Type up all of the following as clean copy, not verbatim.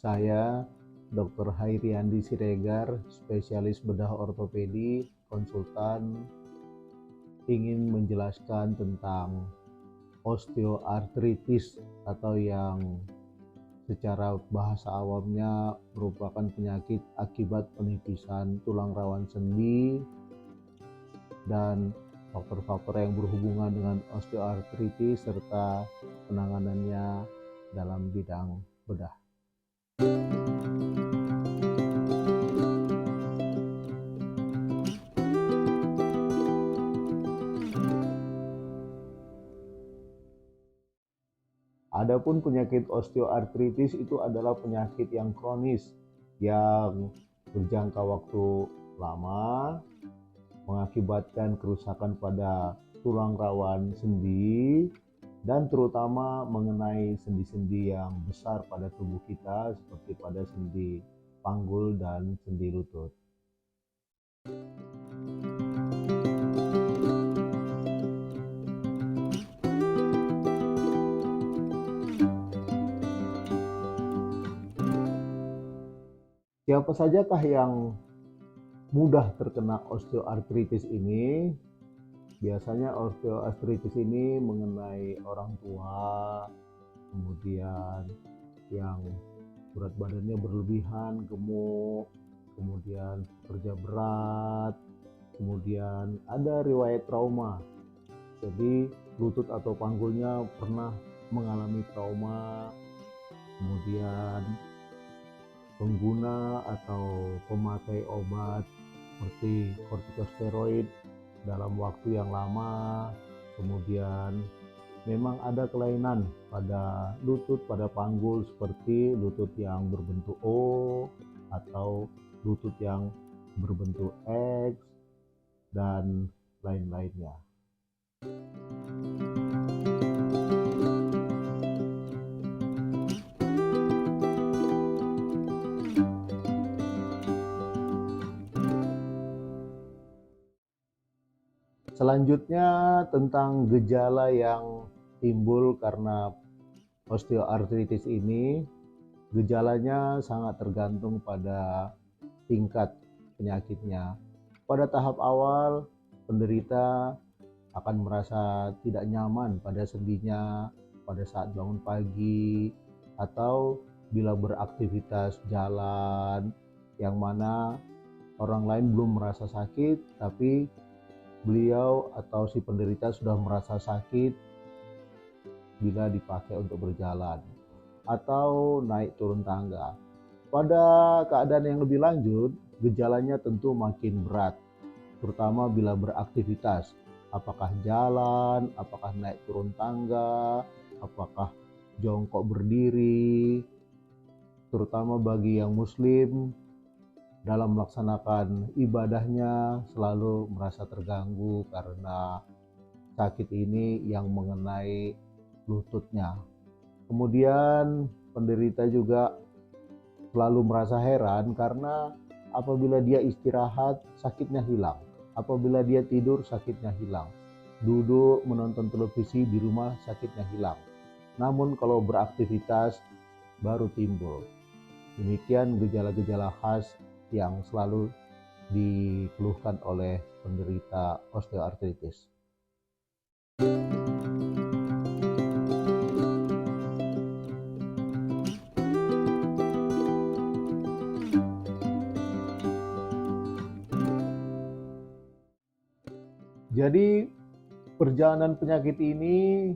Saya Dr. Hairiandi Siregar, spesialis bedah ortopedi, konsultan, ingin menjelaskan tentang osteoartritis atau yang secara bahasa awamnya merupakan penyakit akibat penipisan tulang rawan sendi dan faktor-faktor yang berhubungan dengan osteoartritis serta penanganannya dalam bidang bedah. Adapun penyakit osteoartritis itu adalah penyakit yang kronis yang berjangka waktu lama, mengakibatkan kerusakan pada tulang rawan sendi dan terutama mengenai sendi-sendi yang besar pada tubuh kita seperti pada sendi panggul dan sendi lutut. Siapa sajakah yang mudah terkena osteoartritis ini? Biasanya osteoartritis ini mengenai orang tua, kemudian yang berat badannya berlebihan, gemuk, kemudian kerja berat, kemudian ada riwayat trauma. Jadi lutut atau panggulnya pernah mengalami trauma, kemudian pengguna atau pemakai obat seperti kortikosteroid dalam waktu yang lama, kemudian memang ada kelainan pada lutut, pada panggul seperti lutut yang berbentuk O atau lutut yang berbentuk X dan lain-lainnya. Selanjutnya tentang gejala yang timbul karena osteoartritis ini, gejalanya sangat tergantung pada tingkat penyakitnya. Pada tahap awal, penderita akan merasa tidak nyaman pada sendinya pada saat bangun pagi atau bila beraktivitas jalan, yang mana orang lain belum merasa sakit tapi beliau atau si penderita sudah merasa sakit bila dipakai untuk berjalan atau naik turun tangga. Pada keadaan yang lebih lanjut, gejalanya tentu makin berat, terutama bila beraktivitas. Apakah jalan, apakah naik turun tangga, apakah jongkok berdiri, terutama bagi yang muslim dalam melaksanakan ibadahnya selalu merasa terganggu karena sakit ini yang mengenai lututnya. Kemudian penderita juga selalu merasa heran karena apabila dia istirahat sakitnya hilang, apabila dia tidur sakitnya hilang, duduk menonton televisi di rumah sakitnya hilang. Namun kalau beraktivitas baru timbul. Demikian gejala-gejala khas yang selalu dikeluhkan oleh penderita osteoartritis. Jadi perjalanan penyakit ini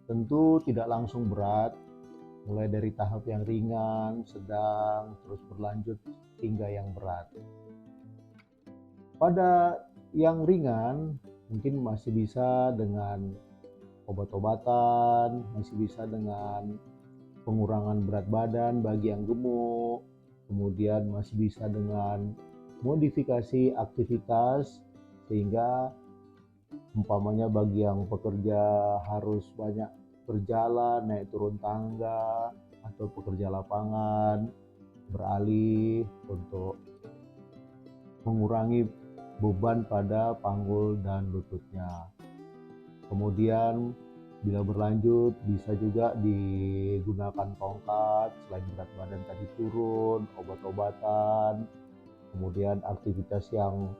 tentu tidak langsung berat, mulai dari tahap yang ringan, sedang, terus berlanjut hingga yang berat. Pada yang ringan mungkin masih bisa dengan obat-obatan, masih bisa dengan pengurangan berat badan bagi yang gemuk, kemudian masih bisa dengan modifikasi aktivitas sehingga umpamanya bagi yang pekerja harus banyak berjalan, naik turun tangga, atau pekerja lapangan beralih untuk mengurangi beban pada panggul dan lututnya. Kemudian Bila berlanjut bisa juga digunakan tongkat selain berat badan tadi turun, obat-obatan, kemudian aktivitas yang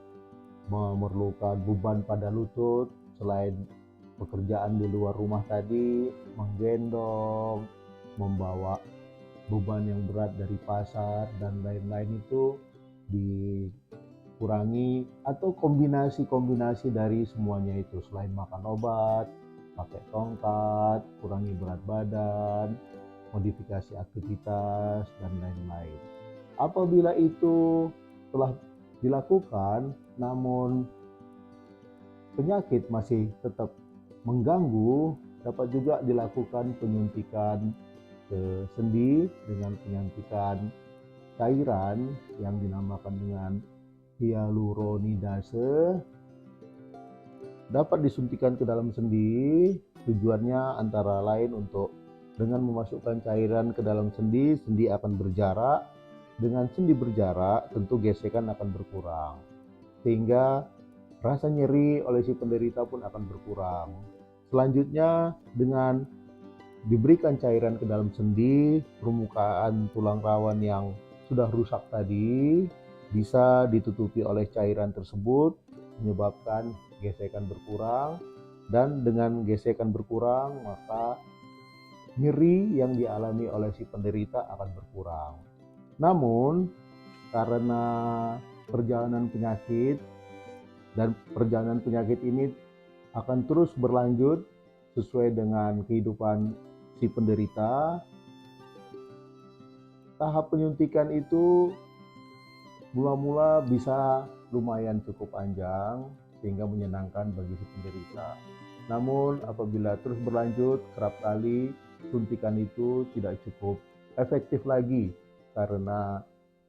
memerlukan beban pada lutut selain pekerjaan di luar rumah tadi, menggendong, membawa beban yang berat dari pasar dan lain-lain itu dikurangi, atau kombinasi-kombinasi dari semuanya itu. Selain makan obat, pakai tongkat, kurangi berat badan, modifikasi aktivitas dan lain-lain. Apabila itu telah dilakukan namun penyakit masih tetap mengganggu, dapat juga dilakukan penyuntikan ke sendi dengan penyuntikan cairan yang dinamakan dengan hyaluronidase. Dapat disuntikan ke dalam sendi, tujuannya antara lain untuk dengan memasukkan cairan ke dalam sendi, sendi akan berjarak. Dengan sendi berjarak, tentu gesekan akan berkurang, sehingga rasa nyeri oleh si penderita pun akan berkurang. Selanjutnya, dengan diberikan cairan ke dalam sendi, permukaan tulang rawan yang sudah rusak tadi bisa ditutupi oleh cairan tersebut, menyebabkan gesekan berkurang, dan dengan gesekan berkurang maka nyeri yang dialami oleh si penderita akan berkurang. Namun karena perjalanan penyakit ini akan terus berlanjut sesuai dengan kehidupan si penderita, tahap penyuntikan itu mula-mula bisa lumayan cukup panjang sehingga menyenangkan bagi si penderita. Namun apabila terus berlanjut, kerap kali suntikan itu tidak cukup efektif lagi karena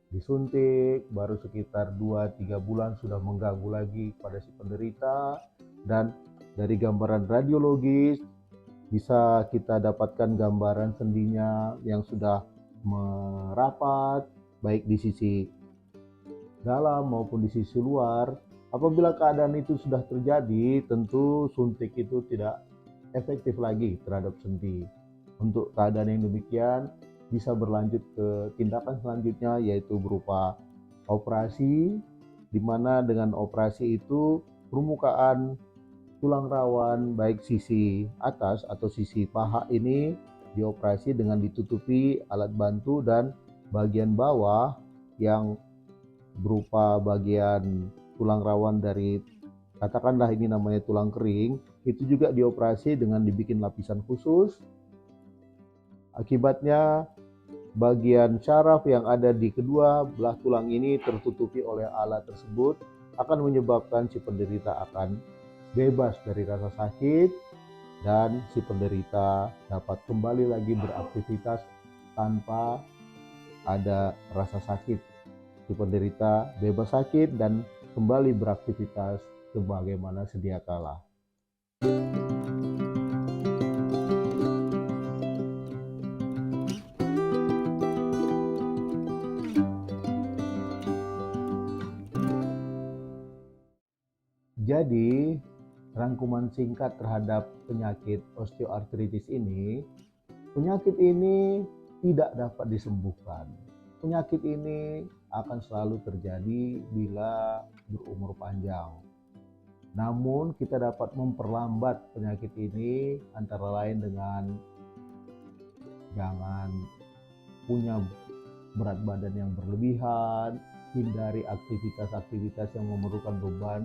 disuntik baru sekitar 2-3 bulan sudah mengganggu lagi pada si penderita, dan dari gambaran radiologis bisa kita dapatkan gambaran sendinya yang sudah merapat baik di sisi dalam maupun di sisi luar. Apabila keadaan itu sudah terjadi, tentu suntik itu tidak efektif lagi terhadap sendi. Untuk keadaan yang demikian bisa berlanjut ke tindakan selanjutnya, yaitu berupa operasi, di mana dengan operasi itu permukaan tulang rawan baik sisi atas atau sisi paha ini dioperasi dengan ditutupi alat bantu, dan bagian bawah yang berupa bagian tulang rawan dari, katakanlah ini namanya tulang kering, itu juga dioperasi dengan dibikin lapisan khusus. Akibatnya bagian syaraf yang ada di kedua belah tulang ini tertutupi oleh alat tersebut akan menyebabkan si penderita akan bebas dari rasa sakit, dan si penderita dapat kembali lagi beraktivitas tanpa ada rasa sakit. Si penderita bebas sakit dan kembali beraktivitas sebagaimana sedia kala. Jadi, rangkuman singkat terhadap penyakit osteoartritis ini, penyakit ini tidak dapat disembuhkan. Penyakit ini akan selalu terjadi bila berumur panjang. Namun kita dapat memperlambat penyakit ini antara lain dengan jangan punya berat badan yang berlebihan, hindari aktivitas-aktivitas yang memerlukan beban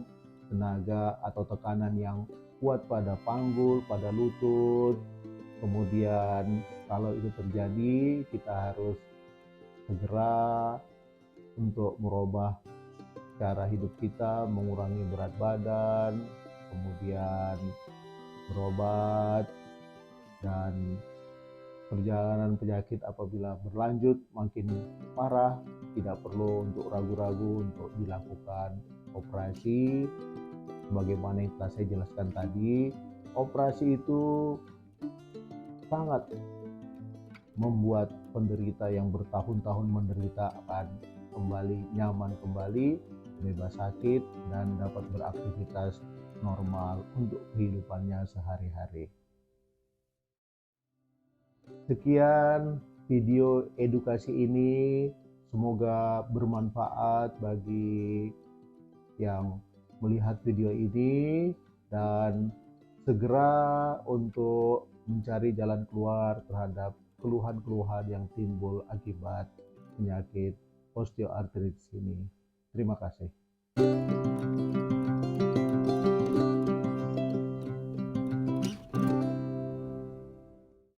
tenaga atau tekanan yang kuat pada panggul, pada lutut. Kemudian kalau itu terjadi, kita harus segera untuk merubah cara hidup kita, mengurangi berat badan, kemudian berobat, dan perjalanan penyakit apabila berlanjut makin parah, tidak perlu untuk ragu-ragu untuk dilakukan operasi. Sebagaimana yang telah saya jelaskan tadi, operasi itu sangat membuat penderita yang bertahun-tahun menderita akan kembali nyaman, kembali bebas sakit, dan dapat beraktivitas normal untuk kehidupannya sehari-hari. Sekian video edukasi ini, semoga bermanfaat bagi yang melihat video ini dan segera untuk mencari jalan keluar terhadap keluhan-keluhan yang timbul akibat penyakit osteoartritis ini. Terima kasih.